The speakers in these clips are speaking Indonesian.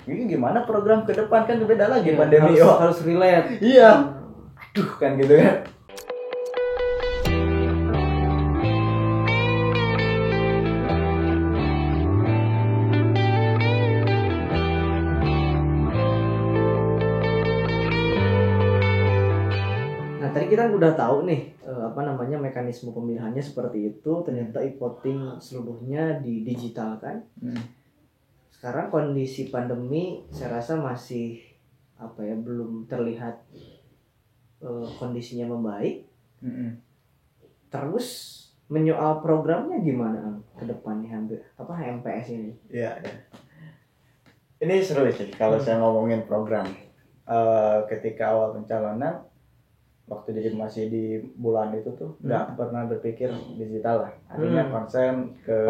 ini gimana program ke depan, kan beda lagi pandemi harus relate. Iya, aduh kan gitu kan. Nah tadi kita udah tahu nih mekanisme pemilihannya seperti itu. Ternyata e-voting seluruhnya digital kan. Sekarang kondisi pandemi saya rasa masih belum terlihat kondisinya membaik. Terus menyoal programnya gimana ke depannya MPS ini? Iya. Ini seru sih kalau saya ngomongin program. Ketika awal pencalonan, waktu masih di bulan itu tuh nggak pernah berpikir digital lah. Artinya konsen ke.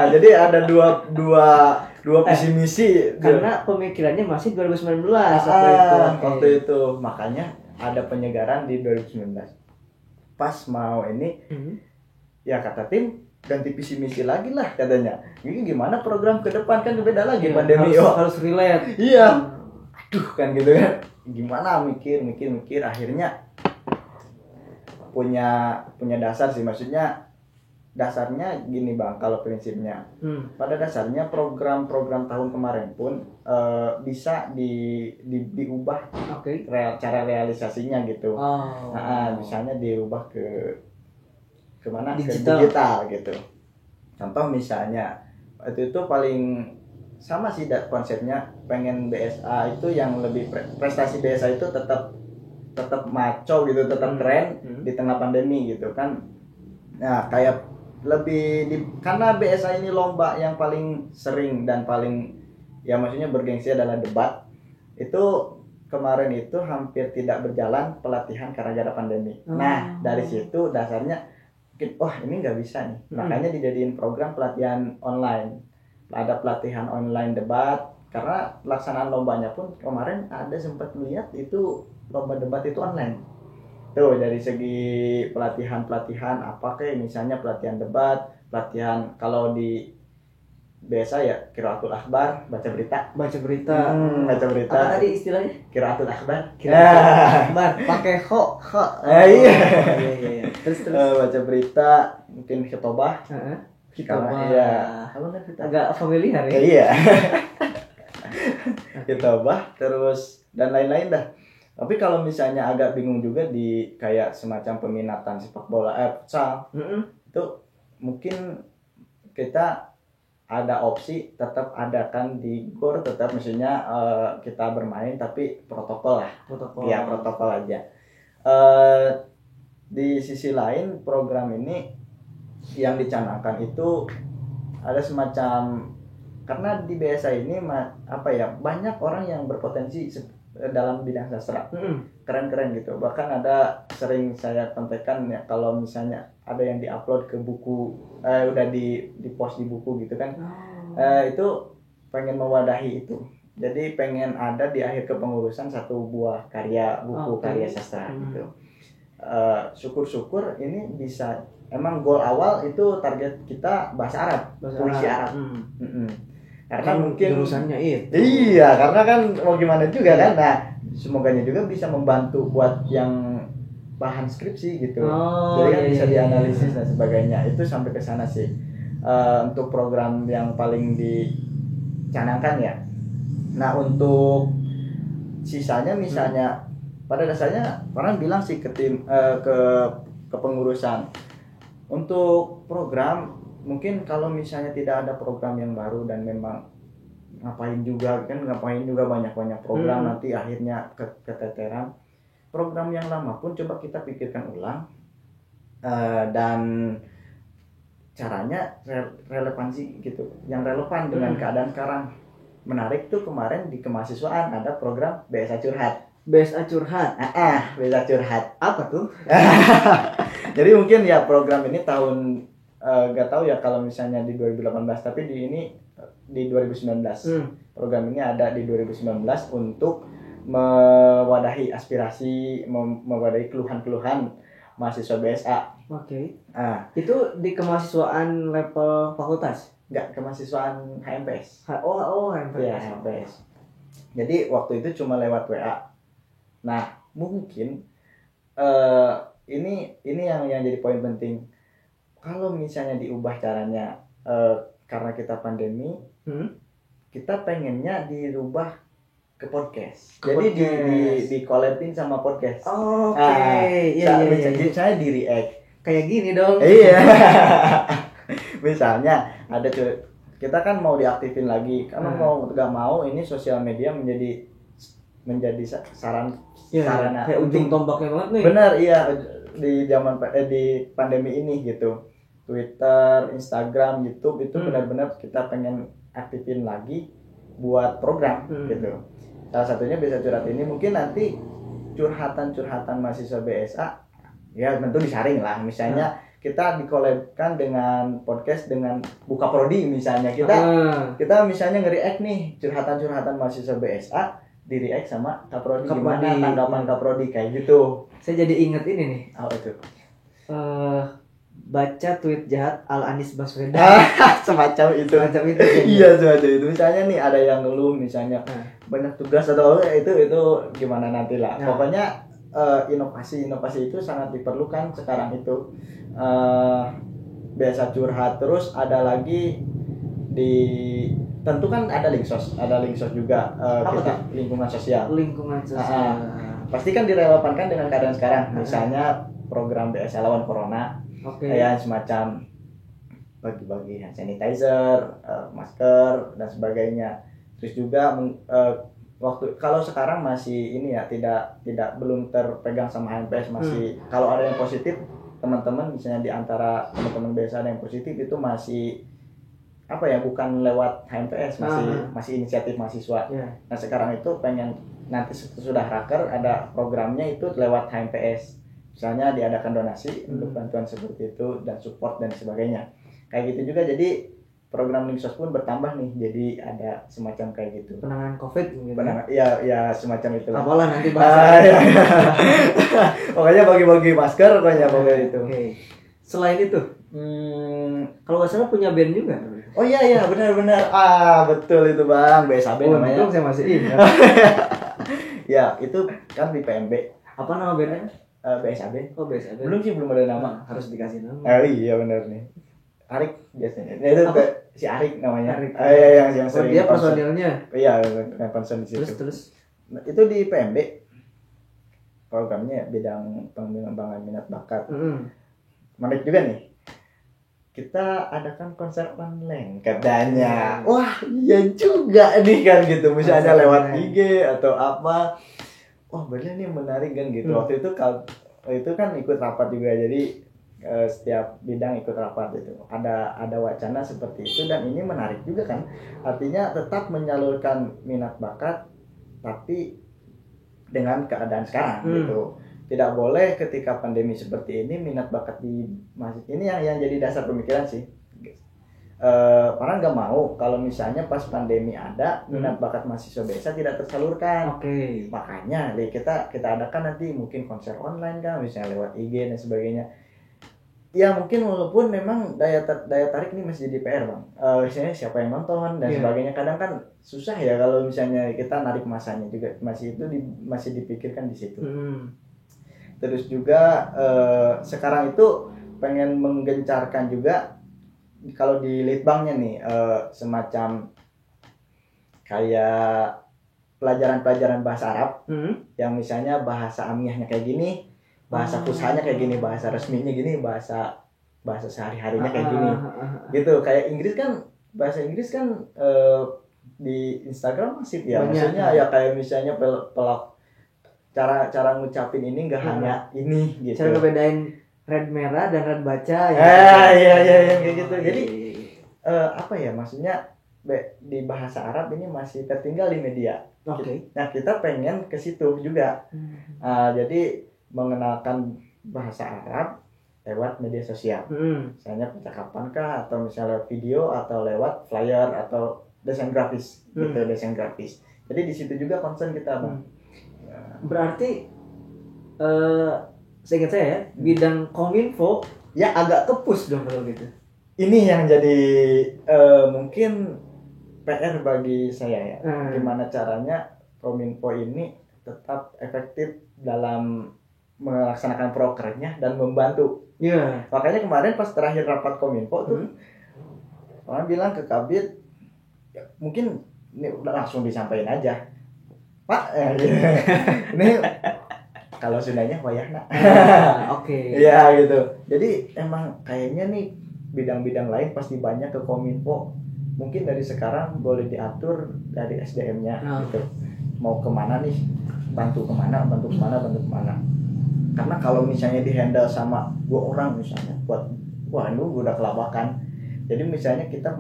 Jadi ada dua visi misi. Karena pemikirannya masih 2019 waktu itu. Makanya ada penyegaran di 2019. Pas mau ini, ya kata tim ganti visi misi lagi lah katanya. Ini gimana program ke depan, kan beda lagi pandemi. Harus relate. Iya. Aduh kan gitu kan. Gimana mikir akhirnya punya dasar sih, maksudnya dasarnya gini Bang, kalau prinsipnya pada dasarnya program tahun kemarin pun bisa diubah cara realisasinya gitu. Misalnya diubah ke mana, ke digital gitu. Contoh misalnya itu paling sama sih konsepnya, pengen BSA itu yang lebih prestasi BSA itu tetap maco gitu, tetap keren di tengah pandemi gitu kan. Nah kayak lebih karena BSA ini lomba yang paling sering dan paling ya maksudnya bergengsi adalah debat, itu kemarin itu hampir tidak berjalan pelatihan karena ada pandemi. Nah dari situ dasarnya ini nggak bisa nih, makanya dijadiin program pelatihan online. Ada pelatihan online debat, karena pelaksanaan lombanya pun kemarin ada sempat lihat itu lomba debat itu online. Tuh dari segi pelatihan apa kayak misalnya pelatihan debat, pelatihan kalau di biasa ya qiraatul akhbar, baca berita. Baca berita. Apa tadi istilahnya? Qiraatul akhbar. Pakai kho. Iya. Terus. Baca berita, mungkin khutbah. Iya. Agak familiar ya. Iya. Khutbah terus dan lain-lain dah. Tapi kalau misalnya agak bingung juga di kayak semacam peminatan sepak bola futsal, itu mungkin kita ada opsi tetap adakan di GOR, tetap maksudnya kita bermain tapi protokol lah. Protokol aja. Di sisi lain program ini yang dicanangkan itu ada semacam, karena di BSA ini banyak orang yang berpotensi dalam bidang sastra, keren-keren gitu. Bahkan ada sering saya kontekan ya, kalau misalnya ada yang diupload ke buku, udah di post di buku gitu kan, itu pengen mewadahi itu. Jadi pengen ada di akhir kepengurusan satu buah karya sastra gitu. Syukur-syukur ini bisa. Emang goal awal itu target kita bahasa Arab, puisi Arab. Karena mungkin jurusannya itu. Iya, karena kan mau gimana juga kan. Nah, semoganya juga bisa membantu buat yang bahan skripsi gitu. Jadi kan bisa dianalisis dan sebagainya. Itu sampai ke sana sih. Untuk program yang paling dicanangkan ya. Nah, untuk sisanya misalnya pada dasarnya orang bilang sih ke tim ke kepengurusan. Untuk program mungkin kalau misalnya tidak ada program yang baru dan memang ngapain juga banyak program nanti akhirnya keteteran. Program yang lama pun coba kita pikirkan ulang dan caranya relevansi gitu, yang relevan dengan keadaan sekarang. Menarik tuh kemarin di kemahasiswaan ada program BSA Curhat. BSA Curhat. BSA Curhat. Apa tuh? Jadi mungkin ya program ini tahun gak tahu ya kalau misalnya di 2018, tapi di 2019. Program ini ada di 2019 untuk mewadahi aspirasi, mewadahi keluhan-keluhan mahasiswa BSA. Itu di kemahasiswaan level fakultas? nggak kemahasiswaan HMPS. HMPS. Ya, HMPS. Jadi waktu itu cuma lewat WA. Nah, mungkin ini yang jadi poin penting. Kalau misalnya diubah caranya karena kita pandemi, kita pengennya dirubah ke podcast. Jadi di collabin sama podcast. Iya. Saya di react kayak gini dong. Iya. Misalnya ada kita kan mau diaktifin lagi, karena mau nggak mau ini sosial media menjadi sarana kayak ujung tombaknya banget nih. Benar, iya, di zaman di pandemi ini gitu. Twitter, Instagram, YouTube itu benar-benar kita pengen aktifin lagi buat program gitu. Salah satunya Bisa Curhat ini mungkin nanti curhatan mahasiswa BSA ya tentu disaring lah, misalnya kita dikolabkan dengan podcast dengan Buka Prodi misalnya, kita misalnya nge-react nih curhatan mahasiswa BSA, di-react sama Kaprodi, gimana tanggapan Kaprodi kayak gitu. Saya jadi inget ini nih. Itu baca tweet jahat Anies Baswedan. Semacam itu. Iya, semacam itu. Misalnya nih ada yang ngeluh misalnya banyak tugas atau itu gimana nantilah. Pokoknya inovasi itu sangat diperlukan sekarang itu. Biasa curhat, terus ada lagi tentu kan ada linksos juga, kita lingkungan sosial. Pasti kan direlevankan dengan keadaan sekarang, misalnya program BSA lawan corona, kayak semacam bagi-bagi hand sanitizer, masker dan sebagainya. Terus juga kalau sekarang masih ini ya, belum terpegang sama HMPS, masih kalau ada yang positif teman-teman, misalnya di antara teman-teman BSA ada yang positif, itu masih bukan lewat HMPS, masih inisiatif mahasiswa. Nah sekarang itu pengen nanti sudah raker ada programnya itu lewat HMPS, misalnya diadakan donasi untuk bantuan seperti itu dan support dan sebagainya kayak gitu juga. Jadi program Linksos pun bertambah nih, jadi ada semacam kayak gitu, penanganan COVID gitu. Ya semacam itu. Apalah nanti bahas. Pokoknya bagi-bagi masker pokoknya itu. Selain itu, kalau nggak salah punya band juga. Oh iya benar. Betul itu Bang, BSAB namanya. Saya masih ingat. Ya itu kan di PMB. Apa nama bandnya? BSAB. Oh BSAB. Belum ada nama. Harus dikasih nama. Iya benar nih. Arik biasanya. Itu si Arik namanya. Arik. Yang sering. Dia personilnya. Iya, yang konsen di situ. Terus. Itu di PMB. Programnya bidang pengembangan minat bakat. Menarik juga nih. Kita adakan konser online katanya. Wah, iya juga nih kan gitu. Misalnya lewat IG atau apa. Wah, bener nih menarik kan gitu. Waktu itu kan ikut rapat juga. Jadi setiap bidang ikut rapat itu. Ada wacana seperti itu, dan ini menarik juga kan. Artinya tetap menyalurkan minat bakat tapi dengan keadaan sekarang gitu. Tidak boleh ketika pandemi seperti ini minat bakat di masjid ini yang jadi dasar pemikiran sih. Orang nggak mau kalau misalnya pas pandemi ada minat bakat mahasiswa BSA tidak tersalurkan. Makanya kita adakan nanti mungkin konser online kan, misalnya lewat IG dan sebagainya. Ya mungkin walaupun memang daya tarik ini masih jadi PR Bang. Misalnya siapa yang nonton dan sebagainya, kadang kan susah ya kalau misalnya kita narik masanya juga, masih dipikirkan di situ. Terus juga sekarang itu pengen menggencarkan juga kalau di Litbangnya nih semacam kayak pelajaran bahasa Arab yang misalnya bahasa amiyahnya kayak gini, bahasa fusahanya kayak gini, bahasa resminya gini, bahasa sehari-harinya kayak gini. Gitu. Kayak bahasa Inggris kan di Instagram masih ya. Maksudnya ya kayak misalnya cara ngucapin ini nggak hanya ini gitu. Cara ngebedain red merah dan red baca ya. Iya kayak gitu. Jadi maksudnya di bahasa Arab ini masih tertinggal di media. Nah kita pengen ke situ juga. Jadi mengenalkan bahasa Arab lewat media sosial. Misalnya percakapan kah, atau misalnya lewat video, atau lewat flyer, atau desain grafis gitu, desain grafis. Jadi di situ juga concern kita Bang. Berarti seingat saya ya, bidang kominfo ya agak kepus dong kalau gitu. ini yang jadi mungkin PR bagi saya ya. Gimana caranya Kominfo ini tetap efektif dalam melaksanakan prokernya dan membantu. Iya. Makanya kemarin pas terakhir rapat Kominfo tuh orang bilang ke Kabit, ya, mungkin ini udah langsung disampaikan aja, Pak. Ini kalau Sundanya wayahna. Oke. Iya gitu. Jadi emang kayaknya nih bidang-bidang lain pasti banyak ke Kominfo. Mungkin dari sekarang boleh diatur dari SDM-nya gitu. Mau kemana nih? Bantu kemana? Karena kalau misalnya dihandle sama 2 orang misalnya, wah ini udah kelabakan. Jadi misalnya kita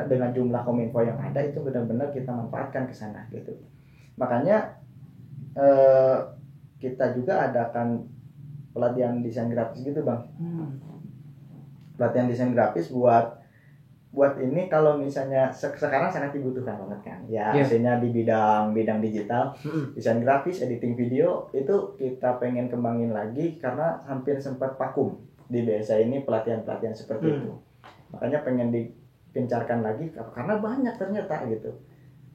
dengan jumlah Kominfo yang ada itu benar-benar kita manfaatkan ke sana gitu. Makanya kita juga adakan pelatihan desain grafis gitu Bang. Pelatihan desain grafis buat ini kalau misalnya sekarang sangat dibutuhkan banget kan ya, hasilnya di bidang digital, desain grafis, editing video itu kita pengen kembangin lagi karena hampir sempat vakum di BSA ini pelatihan seperti itu. Makanya pengen digencarkan lagi karena banyak ternyata gitu.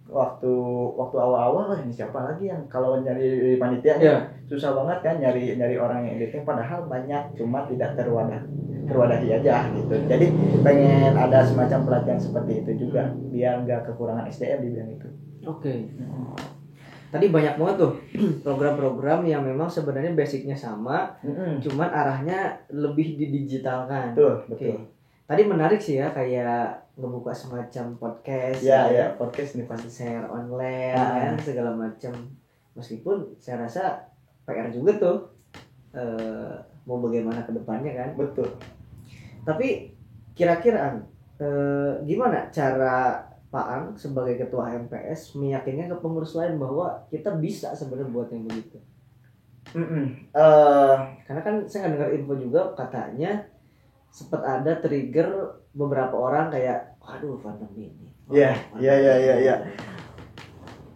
Waktu awal-awal ini siapa lagi yang kalau nyari panitia susah banget kan nyari orang yang editing, padahal banyak cuma tidak terwadahi aja gitu. Jadi pengen ada semacam pelatihan seperti itu juga biar nggak kekurangan SDM di bidang itu. Oke. Tadi banyak banget tuh program-program yang memang sebenarnya basicnya sama, cuman arahnya lebih didigitalkan. Betul. Tadi menarik sih ya, kayak ngebuka semacam podcast. Ya, podcast nih pasti share online kan segala macam. Meskipun saya rasa PR juga tuh. Mau bagaimana ke depannya kan. Betul. Tapi kira-kira gimana cara Pak Ang sebagai ketua MPS meyakinkan ke pengurus lain bahwa kita bisa sebenarnya buat yang begitu? Karena kan saya dengar info juga katanya sempat ada trigger beberapa orang kayak aduh pandemi ini. Iya.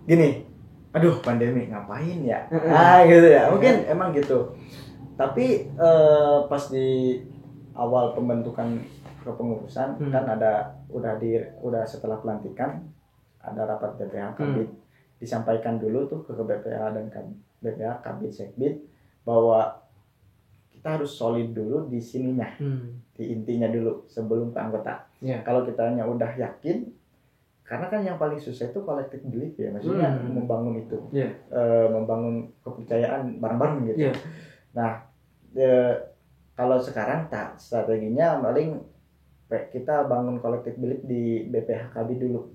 Gini, aduh pandemi ngapain ya? Gitu ya. Mungkin emang gitu. Tapi pas di awal pembentukan kepengurusan kan udah setelah pelantikan ada rapat BPH Kabit, disampaikan dulu tuh ke BPH dan BPH Kabit Sekbid bahwa kita harus solid dulu di sininya, di intinya dulu sebelum ke anggota. Kalau kitanya udah yakin, karena kan yang paling susah itu collective belief ya, maksudnya membangun itu, membangun kepercayaan bareng-bareng gitu. Nah, kalau sekarang strateginya paling kita bangun collective belief di BPH KB dulu,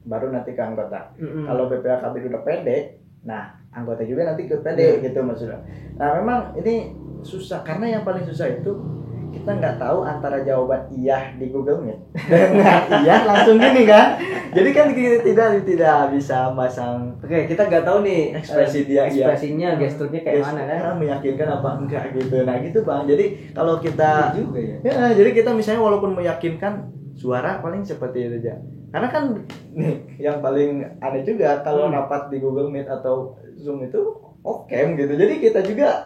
baru nanti ke anggota. Kalau BPH KB udah pede, nah anggota juga nanti ke pede gitu maksudnya. Nah memang ini susah karena yang paling susah itu kita nggak tahu antara jawaban iya di Google Meet dengan iya langsung gini kan. Jadi kan kita tidak bisa masang. Oke, kita nggak tahu nih ekspresinya, gesturnya kayak mana kan, meyakinkan apa enggak gitu. Nah gitu Bang. Jadi kalau kita juga jadi kita misalnya walaupun meyakinkan suara paling seperti itu aja. Karena kan nih yang paling aneh juga kalau rapat di Google Meet atau Zoom itu gitu. Jadi kita juga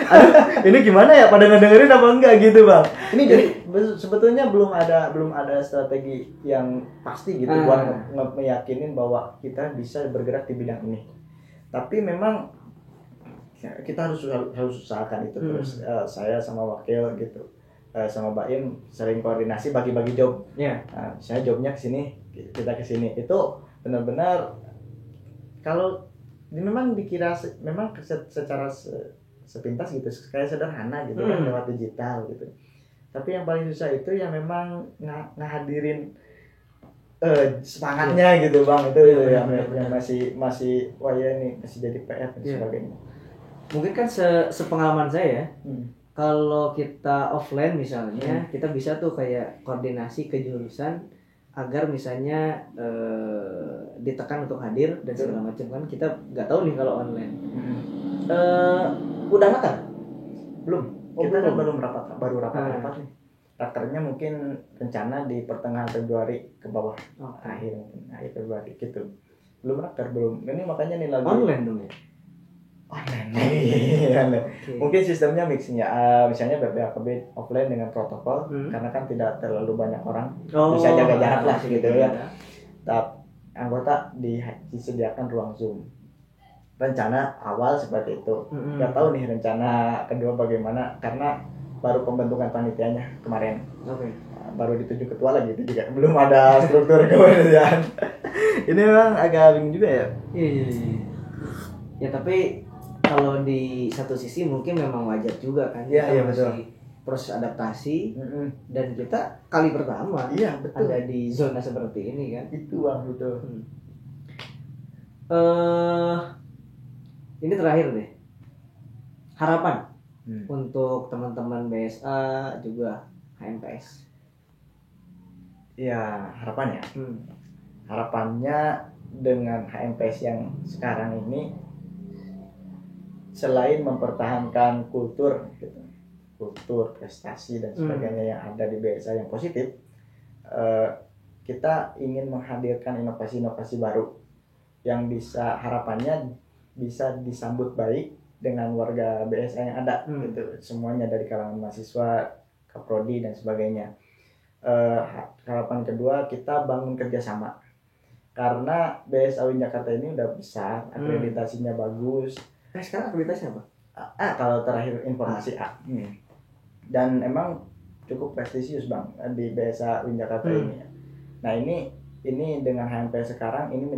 aduh, ini gimana ya, pada ngedengerin apa enggak gitu Bang. Ini jadi sebetulnya belum ada strategi yang pasti gitu buat meyakinin bahwa kita bisa bergerak di bidang ini. Tapi memang kita harus usahakan itu terus. Saya sama wakil gitu, sama Baim sering koordinasi bagi-bagi job. Saya jobnya ke sini, kita ke sini. Itu benar-benar kalau memang dikira memang secara sepintas gitu kayak sederhana gitu kan lewat digital gitu. Tapi yang paling susah itu yang memang ngehadirin semangatnya gitu Bang. Itu yang masih wah ya ini masih jadi PR dan sebagainya. Mungkin kan sepengalaman saya ya. Kalau kita offline misalnya kita bisa tuh kayak koordinasi ke jurusan agar misalnya ditekan untuk hadir dan segala macam kan. Kita nggak tahu nih kalau online. Udah makan? Belum. Kita kan baru rapat nih. Rakernya mungkin rencana di pertengahan Februari ke bawah, akhir Februari gitu. Belum raker belum. Ini makanya nih lagi online dong ya. online. Mungkin sistemnya mixnya misalnya BPKB offline dengan protokol karena kan tidak terlalu banyak orang, bisa jaga jarak lah gitu ya. Tapi anggota disediakan ruang Zoom. Rencana awal seperti itu. Nggak tahu nih rencana kedua bagaimana karena baru pembentukan panitianya kemarin. Baru ditunjuk ketua lagi itu juga belum ada struktur kepanitiaan. Ini memang agak bingung juga ya. Iya. Ya tapi kalau di satu sisi mungkin memang wajar juga kan. Iya betul. Proses adaptasi dan kita kali pertama ada di zona seperti ini kan. Itu Bang, betul. Ini terakhir deh. Harapan untuk teman-teman BSA juga HMPS. Ya, harapannya. Harapannya dengan HMPS yang sekarang ini selain mempertahankan kultur gitu, kultur, prestasi dan sebagainya yang ada di BSA yang positif, kita ingin menghadirkan inovasi-inovasi baru yang bisa harapannya bisa disambut baik dengan warga BSA yang ada gitu, semuanya dari kalangan mahasiswa, kaprodi dan sebagainya. Harapan kedua kita bangun kerjasama karena BSA UIN Jakarta ini udah besar, akreditasinya bagus. Sekarang akreditasinya apa? Kalau terakhir informasi A. Dan emang cukup prestisius Bang di BSA UIN Jakarta ini. Nah ini dengan HMPS sekarang ini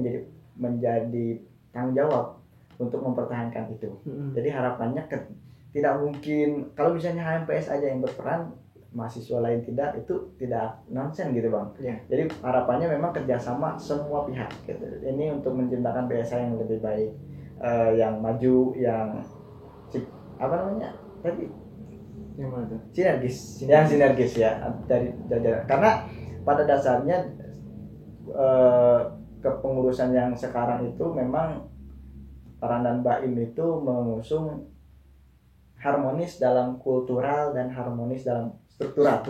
menjadi tanggung jawab untuk mempertahankan itu. Jadi harapannya tidak mungkin kalau misalnya HMPS aja yang berperan, mahasiswa lain tidak, itu tidak nonsen gitu Bang. Jadi harapannya memang kerjasama semua pihak gitu. Ini untuk menciptakan BSA yang lebih baik, yang maju, yang apa namanya tadi? Yang mana tuh? Sinergis. Yang sinergis ya dari karena pada dasarnya kepengurusan yang sekarang itu memang peranan Baim itu mengusung harmonis dalam kultural dan harmonis dalam struktural.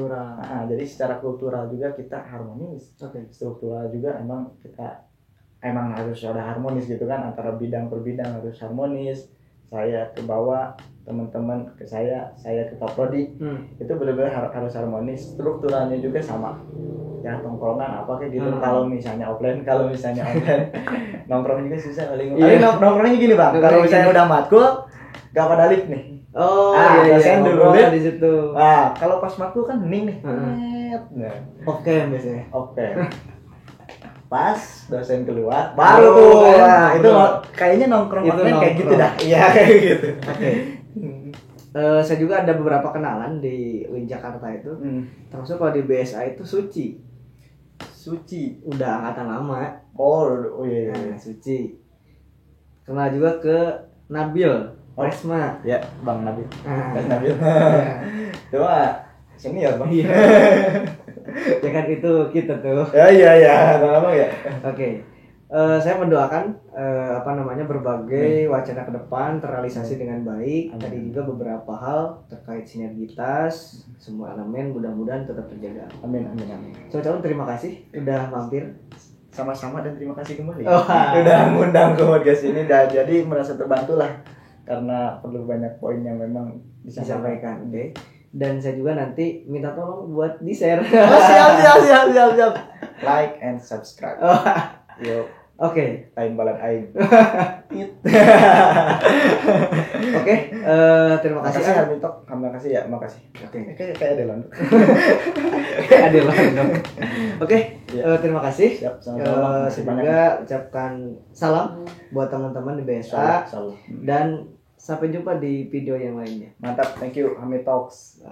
Jadi secara kultural juga kita harmonis. Struktural juga emang kita harus ada harmonis gitu kan, antara bidang per bidang harus harmonis. Saya ke bawah, teman-teman ke saya ke kaprodi. Itu benar-benar harus harmonis. Strukturalnya juga sama. Ya tongkrongan apa kayak gitu. Kalau misalnya offline, kalau misalnya online nongkrong juga susah paling. Nongkrongnya gini Bang, kalau misalnya udah matkul gak pada lift nih. Dosen dulu lift di situ. Kalau pas matkul kan hening nih. Oke biasanya. Pas dosen keluar baru tuh itu kayaknya nongkrong online kayak gitu dah. Iya kayak gitu. Saya juga ada beberapa kenalan di UIN Jakarta itu. Termasuk kalau di BSA itu Suci udah angkatan lama. Iya. Suci. Kenal juga ke Nabil Resma. Ya, Bang Nabil. Nabil. Cuma senior Bang. Ya kan itu kita tuh. Iya, lama ya. Oke. Saya mendoakan berbagai wacana ke depan terrealisasi dengan baik. Tadi juga beberapa hal terkait sinergitas, semua elemen mudah-mudahan tetap terjaga. Amin. Coba terima kasih udah mampir. Sama-sama dan terima kasih kembali. Udah ngundang ke podcast ini, jadi merasa terbantu lah karena perlu banyak poin yang memang disampaikan. Dan saya juga nanti minta tolong buat di-share. Siap. Like and subscribe. Yuk. Oke. Aing balan aing. Oke, terima kasih Armintok. Terima kasih ya, makasih. Oke. Kayak Adelan. Oke, terima kasih. Siap, sama-sama. Saya juga ucapkan salam buat teman-teman di BSA. Dan sampai jumpa di video yang lainnya. Mantap, thank you Hamid Talks.